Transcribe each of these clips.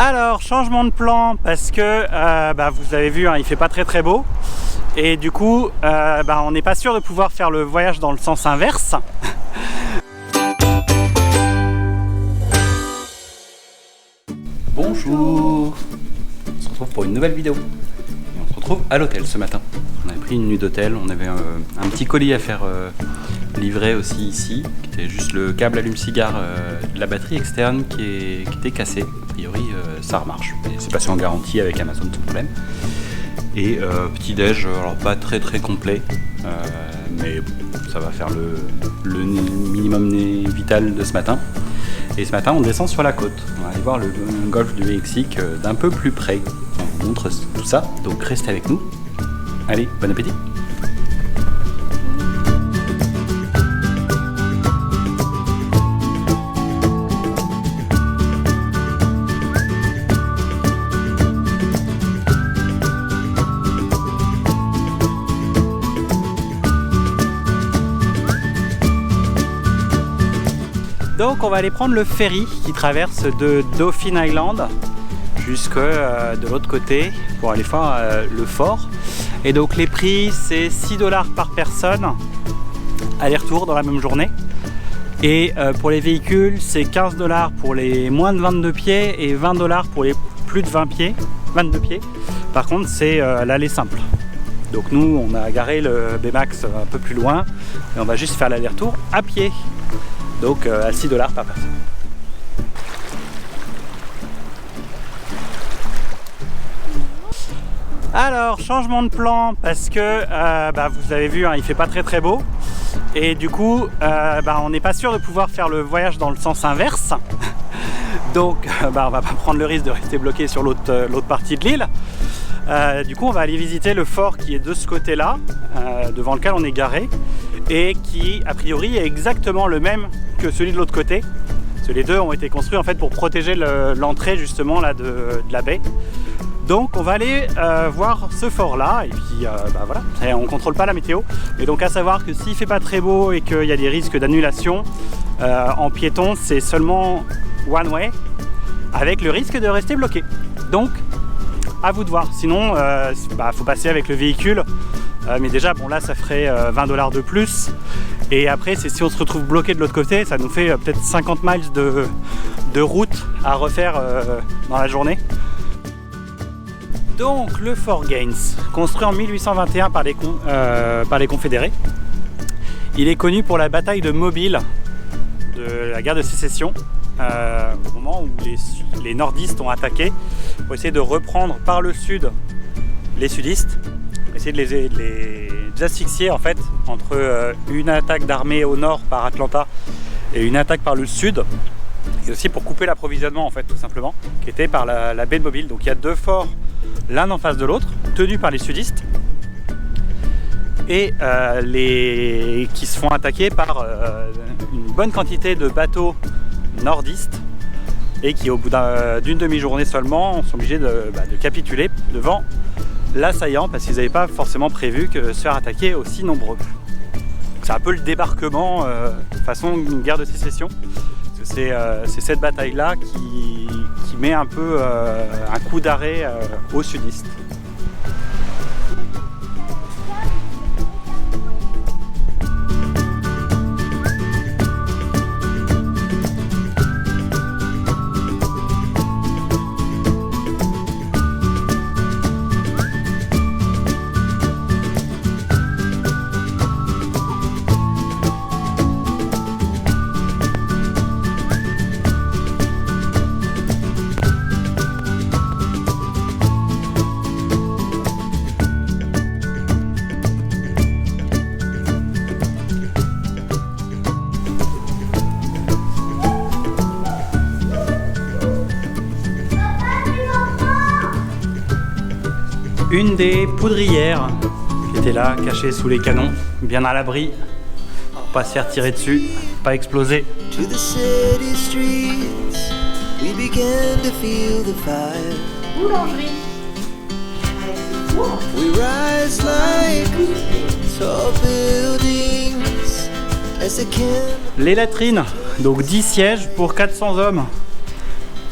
Alors, changement de plan parce que vous avez vu, hein, il fait pas très beau. Et du coup, on n'est pas sûr de pouvoir faire le voyage dans le sens inverse. Bonjour. On se retrouve pour une nouvelle vidéo. Et on se retrouve à l'hôtel ce matin. On avait pris une nuit d'hôtel, on avait un petit colis à faire livrer aussi ici, qui était juste le câble allume-cigare de la batterie externe qui était cassé. A priori, ça remarche. C'est passé en garantie avec Amazon sans problème. Et petit déj, alors pas très complet, mais ça va faire le minimum vital de ce matin. Et ce matin, on descend sur la côte. On va aller voir le golfe du Mexique d'un peu plus près. On vous montre tout ça, donc restez avec nous. Allez, bon appétit! Donc on va aller prendre le ferry qui traverse de Dauphin Island jusque de l'autre côté pour aller voir le fort. Et donc les prix c'est 6 $ par personne, aller-retour dans la même journée. Et pour les véhicules c'est 15 $ pour les moins de 22 pieds et 20 $ pour les plus de 22 pieds. Par contre c'est l'aller simple. Donc nous on a garé le B-Max un peu plus loin et on va juste faire l'aller-retour à pied. Donc à 6 $ par personne. Alors changement de plan parce que vous avez vu, hein, il fait pas très beau. Et du coup on n'est pas sûr de pouvoir faire le voyage dans le sens inverse. Donc on va pas prendre le risque de rester bloqué sur l'autre partie de l'île. Du coup on va aller visiter le fort qui est de ce côté là, devant lequel on est garé, et qui a priori est exactement le même que celui de l'autre côté. Parce que les deux ont été construits en fait pour protéger l'entrée justement là de la baie. Donc on va aller voir ce fort là et puis voilà, et on contrôle pas la météo. Mais donc à savoir que s'il fait pas très beau et qu'il y a des risques d'annulation, en piéton c'est seulement one way avec le risque de rester bloqué. Donc à vous de voir, sinon faut passer avec le véhicule, mais déjà bon là ça ferait 20 $ de plus, et après c'est si on se retrouve bloqué de l'autre côté, ça nous fait peut-être 50 miles de route à refaire dans la journée. Donc le Fort Gaines, construit en 1821 par les Confédérés, il est connu pour la bataille de Mobile de la guerre de sécession. Au moment où les nordistes ont attaqué pour essayer de reprendre par le sud les sudistes, pour essayer de les asphyxier en fait entre une attaque d'armée au nord par Atlanta et une attaque par le sud, et aussi pour couper l'approvisionnement en fait tout simplement, qui était par la baie de Mobile. Donc il y a deux forts l'un en face de l'autre, tenus par les sudistes, et qui se font attaquer par une bonne quantité de bateaux nordistes, et qui au bout d'une demi-journée seulement sont obligés de capituler devant l'assaillant parce qu'ils n'avaient pas forcément prévu que se faire attaquer aussi nombreux. C'est un peu le débarquement façon une guerre de sécession. C'est cette bataille là qui met un peu un coup d'arrêt aux sudistes. Une des poudrières qui était là, cachée sous les canons, bien à l'abri, pour pas se faire tirer dessus, pas exploser. Boulangerie. Les latrines, donc 10 sièges pour 400 hommes.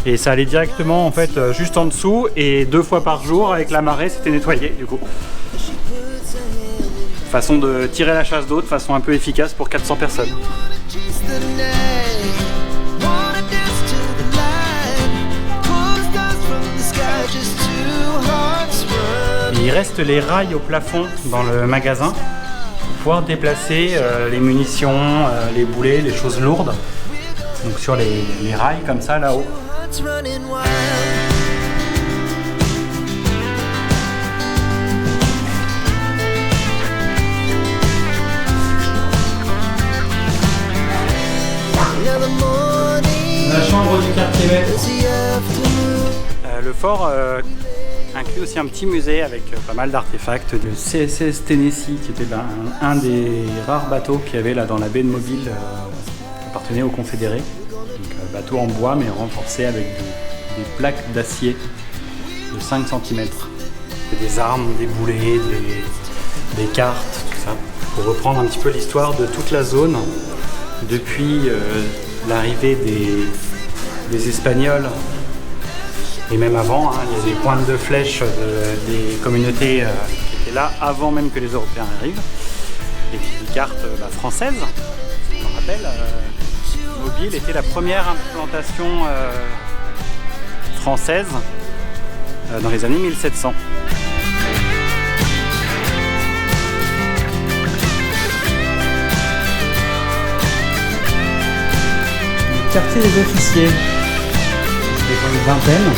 Et ça allait directement en fait juste en dessous et 2 fois par jour avec la marée c'était nettoyé du coup. Façon de tirer la chasse d'eau de façon un peu efficace pour 400 personnes. Et il reste les rails au plafond dans le magasin pour pouvoir déplacer les munitions, les boulets, les choses lourdes. Donc sur les rails comme ça là-haut. La chambre du quartier maître. Le fort inclut aussi un petit musée avec pas mal d'artefacts de CSS Tennessee qui était un des rares bateaux qu'il y avait là dans la baie de Mobile qui appartenait aux Confédérés. Donc, bateau en bois mais renforcé avec des plaques d'acier de 5 cm. Des armes, des boulets, des cartes, tout ça. Pour reprendre un petit peu l'histoire de toute la zone depuis l'arrivée des Espagnols et même avant, hein, il y a des pointes de flèches des communautés qui étaient là avant même que les Européens arrivent. Et puis des cartes françaises, je me rappelle, Mobile était la première implantation française dans les années 1700. Quartier des officiers, c'était pour une vingtaine.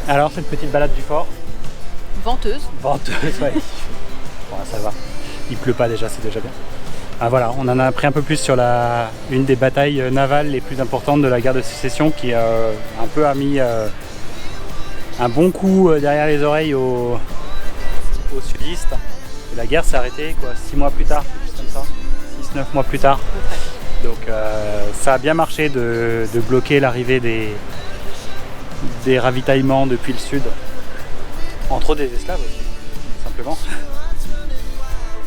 Alors cette petite balade du fort? Venteuse. Venteuse, ouais. Bon, ça va. Il pleut pas déjà, c'est déjà bien. Ah voilà, on en a appris un peu plus sur une des batailles navales les plus importantes de la guerre de sécession qui un peu a mis un bon coup derrière les oreilles aux sudistes. Et la guerre s'est arrêtée quoi, 6 mois plus tard, comme ça, 6-9 mois plus tard. Donc ça a bien marché de bloquer l'arrivée des ravitaillements depuis le sud. Entre autres des esclaves aussi, simplement.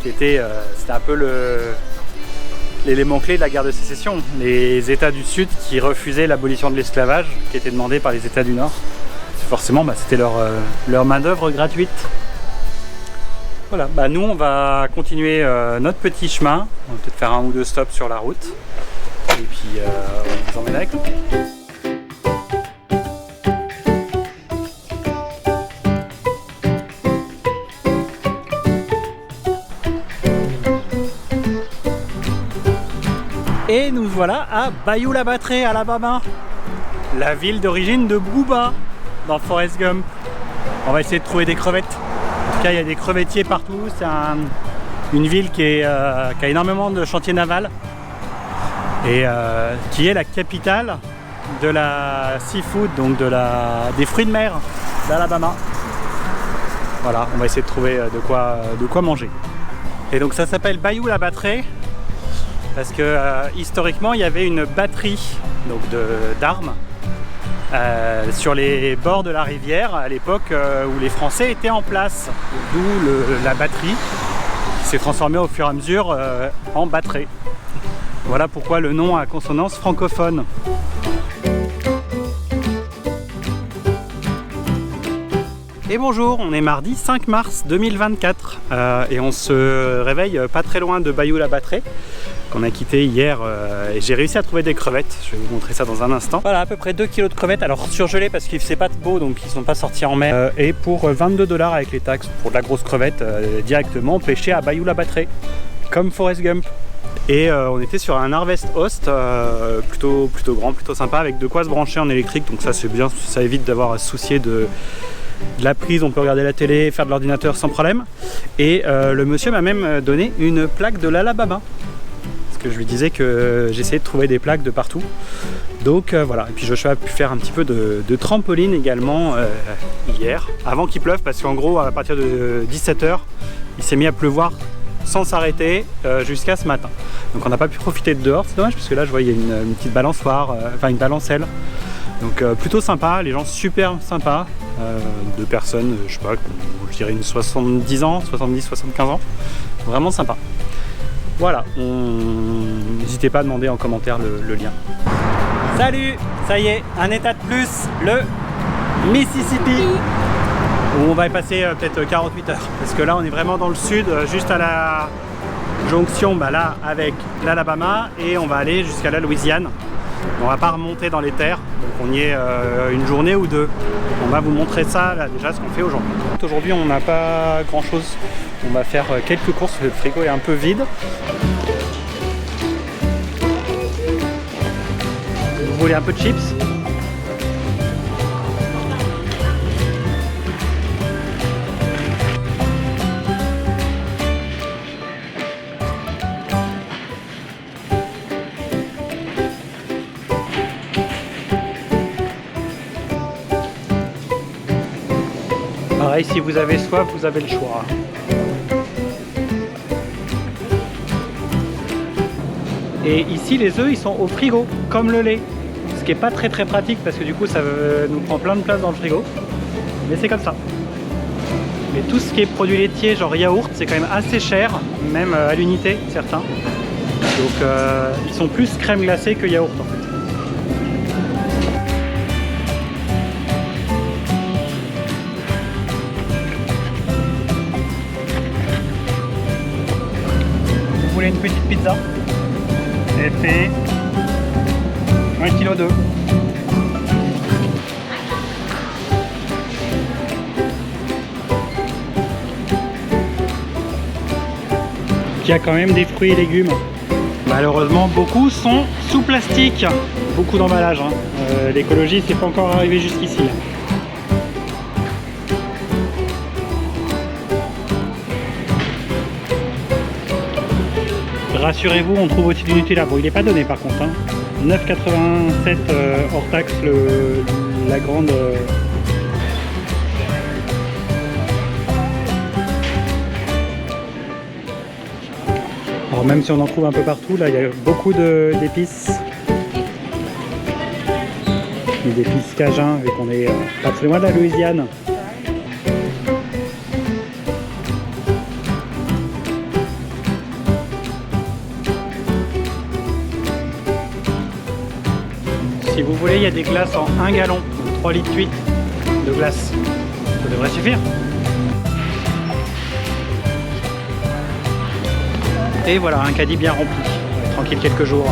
C'était un peu l'élément clé de la guerre de sécession. Les États du Sud qui refusaient l'abolition de l'esclavage, qui était demandée par les États du Nord. Forcément, c'était leur main-d'œuvre gratuite. Voilà, nous on va continuer notre petit chemin. On va peut-être faire 1 ou 2 stops sur la route. Et puis on vous emmène avec nous. Et nous voilà à Bayou-la-Batterie, Alabama, la ville d'origine de Booba dans Forrest Gump. On va essayer de trouver des crevettes. En tout cas, il y a des crevettiers partout. C'est une ville qui a énormément de chantiers navals et qui est la capitale de la seafood, donc des fruits de mer d'Alabama. Voilà, on va essayer de trouver de quoi manger. Et donc ça s'appelle Bayou-la-Batterie parce que historiquement il y avait une batterie d'armes sur les bords de la rivière à l'époque où les Français étaient en place, d'où la batterie qui s'est transformée au fur et à mesure en batterie. Voilà pourquoi le nom a consonance francophone. Et bonjour, on est mardi 5 mars 2024 et on se réveille pas très loin de Bayou-la-Batterie qu'on a quitté hier et j'ai réussi à trouver des crevettes, je vais vous montrer ça dans un instant. Voilà, à peu près 2 kg de crevettes, alors surgelées parce qu'il ne faisait pas de beau donc ils ne sont pas sortis en mer et pour 22 $ avec les taxes pour de la grosse crevette directement pêchée à Bayou-la-Batterie comme Forrest Gump. Et on était sur un Harvest Host plutôt grand, plutôt sympa avec de quoi se brancher en électrique donc ça c'est bien, ça évite d'avoir à se soucier de la prise, on peut regarder la télé, faire de l'ordinateur sans problème. Et le monsieur m'a même donné une plaque de l'Alabama. Parce que je lui disais que j'essayais de trouver des plaques de partout. Donc voilà, et puis Joshua a pu faire un petit peu de trampoline également hier, avant qu'il pleuve, parce qu'en gros à partir de 17 h, il s'est mis à pleuvoir sans s'arrêter jusqu'à ce matin. Donc on n'a pas pu profiter de dehors, c'est dommage parce que là je voyais une petite balançoire, enfin une balancelle Donc plutôt sympa, les gens super sympas, de personnes, je sais pas, je dirais une 70 ans, 70-75 ans, vraiment sympa. Voilà, n'hésitez pas à demander en commentaire le lien. Salut, ça y est, un état de plus, le Mississippi, où on va y passer peut-être 48 heures, parce que là on est vraiment dans le sud, juste à la jonction là avec l'Alabama, et on va aller jusqu'à la Louisiane. On va pas remonter dans les terres, donc on y est une journée ou deux. On va vous montrer ça là, déjà ce qu'on fait aujourd'hui. Aujourd'hui on n'a pas grand chose, on va faire quelques courses, le frigo est un peu vide. Vous voulez un peu de chips? Pareil, si vous avez soif, vous avez le choix. Et ici, les œufs, ils sont au frigo, comme le lait. Ce qui n'est pas très pratique parce que du coup, ça nous prend plein de place dans le frigo. Mais c'est comme ça. Mais tout ce qui est produits laitiers, genre yaourt, c'est quand même assez cher, même à l'unité, certains. Donc, ils sont plus crème glacée que yaourt, en fait. Vous voulez une petite pizza? Elle fait 1,2 kg. Il y a quand même des fruits et légumes. Malheureusement, beaucoup sont sous plastique. Beaucoup d'emballage. L'écologie, c'est pas encore arrivé jusqu'ici. Rassurez-vous, on trouve aussi du Nutella. Bon, il n'est pas donné par contre. 9,87 hors taxe la grande. Alors même si on en trouve un peu partout, là il y a beaucoup d'épices. D'épices cajun, vu qu'on est pas très loin de la Louisiane. Si vous voulez, il y a des glaces en 1 gallon, 3,8 litres de glace. Ça devrait suffire. Et voilà, un caddie bien rempli. Tranquille quelques jours.